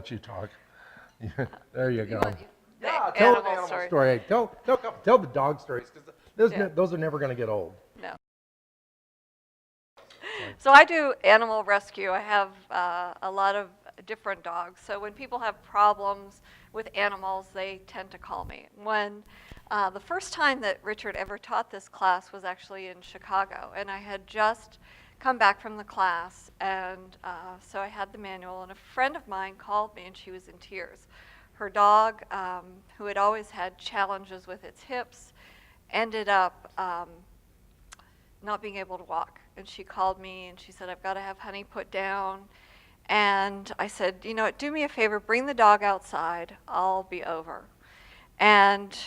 let you talk. There you go. Yeah, Tell an animal story. Hey, tell the dog stories, because those are never going to get old. No. So I do animal rescue. I have a lot of different dogs. So when people have problems with animals, they tend to call me. When the first time that Richard ever taught this class was actually in Chicago, and I had just come back from the class, and so I had the manual, and a friend of mine called me, and she was in tears. Her dog, who had always had challenges with its hips, ended up not being able to walk. And she called me and she said, I've got to have Honey put down. And I said, you know what, do me a favor, bring the dog outside, I'll be over. And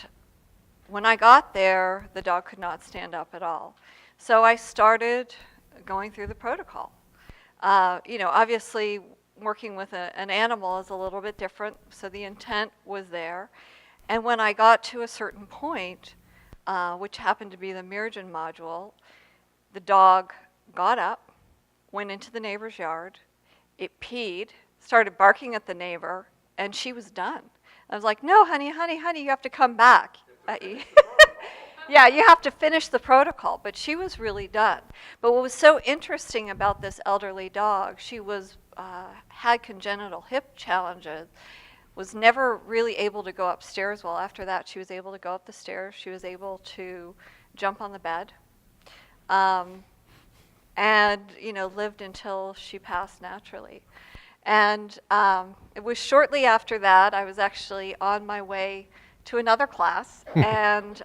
when I got there, the dog could not stand up at all. So I started going through the protocol. Obviously working with an animal is a little bit different, so the intent was there. And when I got to a certain point, which happened to be the Miragen module, the dog got up, went into the neighbor's yard, it peed, started barking at the neighbor, and she was done. I was like, no, honey, you have to come back. Yeah, you have to finish the protocol, but she was really done. But what was so interesting about this elderly dog, she had congenital hip challenges, was never really able to go upstairs. Well, after that, she was able to go up the stairs. She was able to jump on the bed. And lived until she passed naturally. And it was shortly after that, I was actually on my way to another class and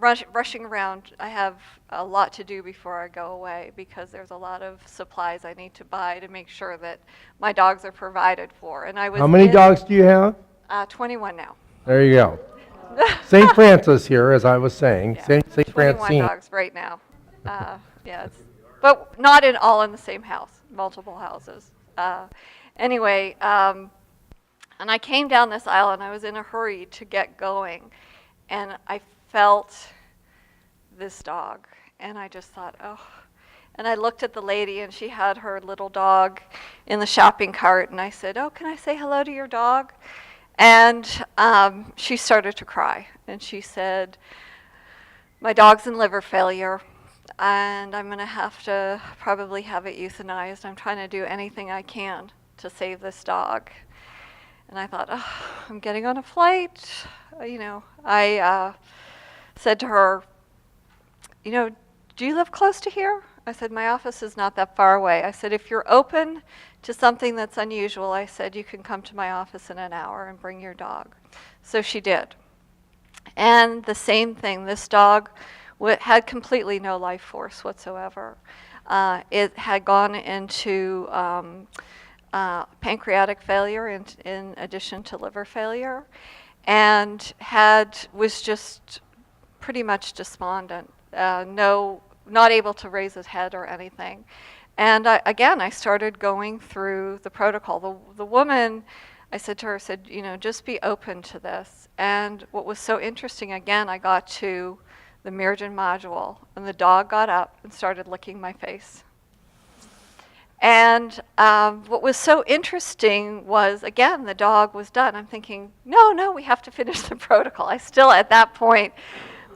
rushing around. I have a lot to do before I go away because there's a lot of supplies I need to buy to make sure that my dogs are provided for. And I was How many dogs do you have? 21 now. There you go. St. Francis here, as I was saying. Yeah, St. 21 Francine. dogs right now. But not all in the same house, multiple houses. Anyway, and I came down this aisle and I was in a hurry to get going, and I felt this dog, and I just thought, oh. And I looked at the lady, and she had her little dog in the shopping cart, and I said, oh, can I say hello to your dog? And she started to cry, and she said, my dog's in liver failure, and I'm going to have to probably have it euthanized. I'm trying to do anything I can to save this dog. And I thought, oh, I'm getting on a flight. I said to her, do you live close to here? I said, my office is not that far away. I said, if you're open to something that's unusual, I said, you can come to my office in an hour and bring your dog. So she did. And the same thing, this dog had completely no life force whatsoever. It had gone into pancreatic failure in addition to liver failure, and was just pretty much despondent, not able to raise his head or anything. And I started going through the protocol. The woman, I said to her, just be open to this. And what was so interesting, again, I got to the Miragen module, and the dog got up and started licking my face. And what was so interesting was, again, the dog was done. I'm thinking, no, we have to finish the protocol. I still, at that point,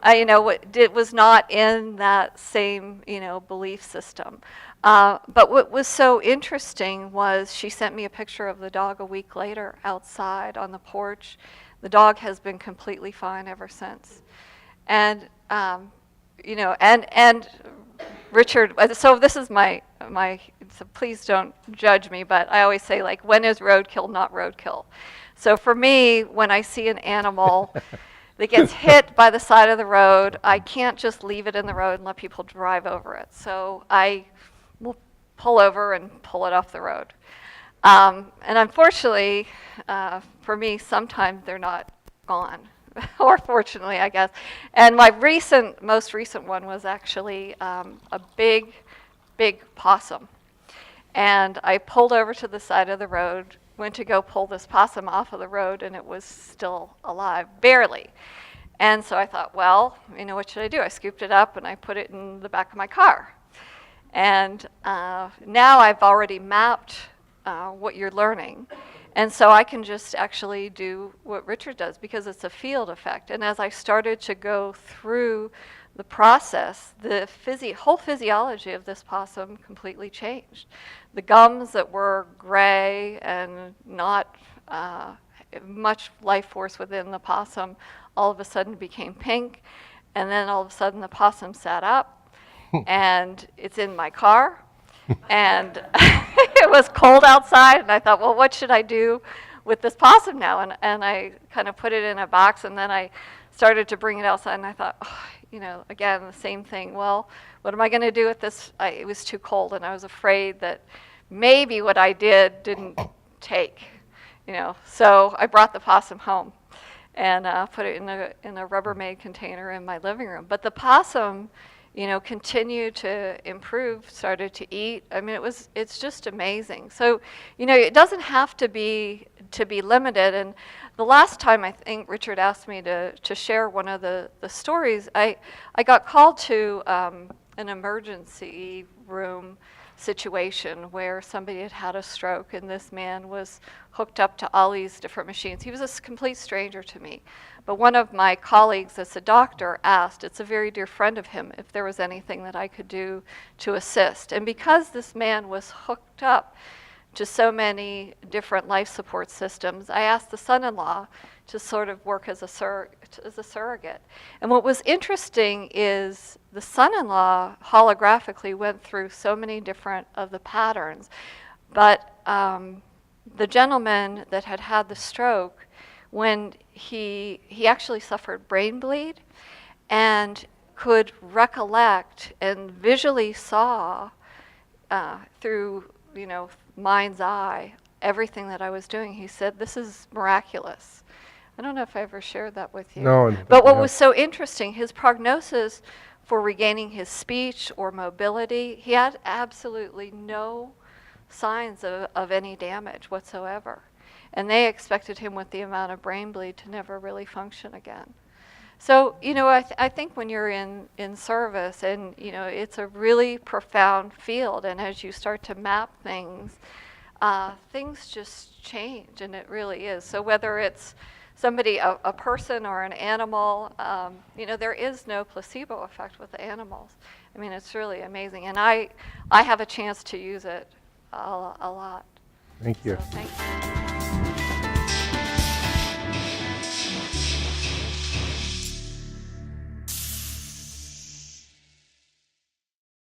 it was not in that same, belief system. But what was so interesting was she sent me a picture of the dog a week later outside on the porch. The dog has been completely fine ever since. And, and Richard, so this is my, so please don't judge me, but I always say, when is roadkill not roadkill? So for me, when I see an animal that gets hit by the side of the road, I can't just leave it in the road and let people drive over it. So I will pull over and pull it off the road. And unfortunately, for me, sometimes they're not gone, or fortunately, I guess. And my most recent one was actually a big possum. And I pulled over to the side of the road, went to go pull this possum off of the road, and it was still alive, barely. And so I thought, well, what should I do? I scooped it up and I put it in the back of my car. And now I've already mapped what you're learning. And so I can just actually do what Richard does because it's a field effect. And as I started to go through the process, the whole physiology of this possum completely changed. The gums that were gray and not much life force within the possum all of a sudden became pink. And then all of a sudden the possum sat up and it's in my car. And it was cold outside, and I thought, well, what should I do with this possum now? And I kind of put it in a box, and then I started to bring it outside, and I thought, oh, again, the same thing. Well, what am I going to do with this? It was too cold, and I was afraid that maybe what I did didn't take, So I brought the possum home and put it in a Rubbermaid container in my living room. But the possum, continued to improve, started to eat. I mean, it's just amazing. So, it doesn't have to be limited. And the last time I think Richard asked me to share one of the stories, I got called to an emergency room situation where somebody had had a stroke and this man was hooked up to all these different machines. He was a complete stranger to me. But one of my colleagues that's a doctor asked, it's a very dear friend of him, if there was anything that I could do to assist. And because this man was hooked up to so many different life support systems, I asked the son-in-law to sort of work as a surrogate. And what was interesting is the son-in-law holographically went through so many different of the patterns. But the gentleman that had had the stroke, when he actually suffered brain bleed and could recollect and visually saw through, mind's eye, everything that I was doing. He said, "This is miraculous." I don't know if I ever shared that with you. No. But what was so interesting, his prognosis for regaining his speech or mobility, he had absolutely no signs of any damage whatsoever. And they expected him with the amount of brain bleed to never really function again. So, I think when you're in service and, it's a really profound field, and as you start to map things, things just change, and it really is. So whether it's somebody, a person or an animal, there is no placebo effect with the animals. I mean, it's really amazing. And I have a chance to use it a lot. Thank you. So, thank you.